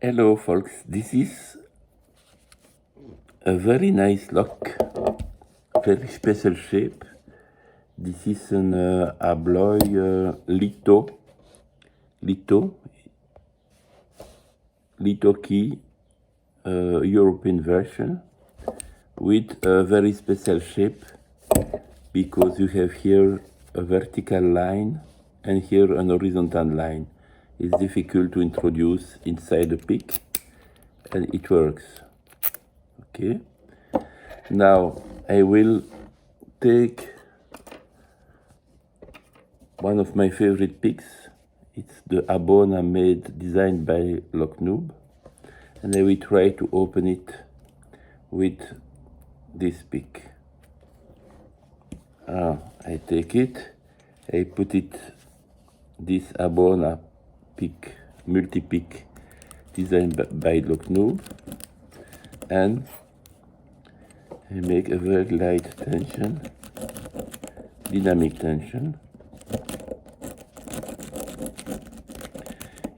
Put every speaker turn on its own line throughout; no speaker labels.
Hello folks, this is a very nice lock, very special shape. This is an alloy Litto key European version with a very special shape because you have here a vertical line and here an horizontal line. It's difficult to introduce inside the pick and it works. Okay, now I will take one of my favorite picks. It's the Abona designed by Noob, and I will try to open it with this pick. I take it, I put it this Abona pick, multi-pick designed by Noob, and I make a very light tension, dynamic tension.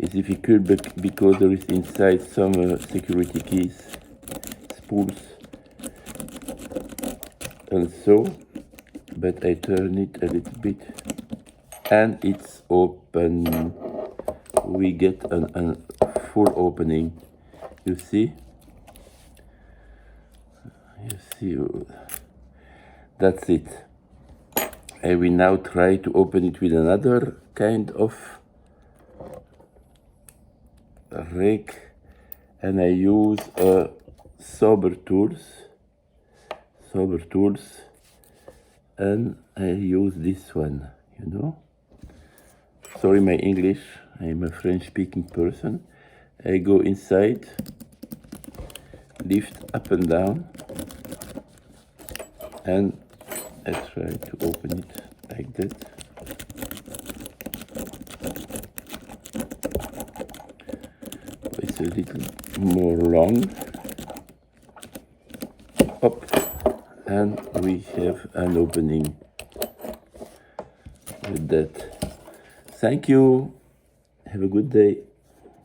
It's difficult because there is inside some security keys, spools, and so, but I turn it a little bit, and it's open. We get a full opening. You see? That's it. I will now try to open it with another kind of rake, and I use sober tools, and I use this one, you know. Sorry my English, I'm a French speaking person. I go inside, lift up and down, and I try to open it like that. It's a little more long. Up, and we have an opening with that. Thank you. Have a good day.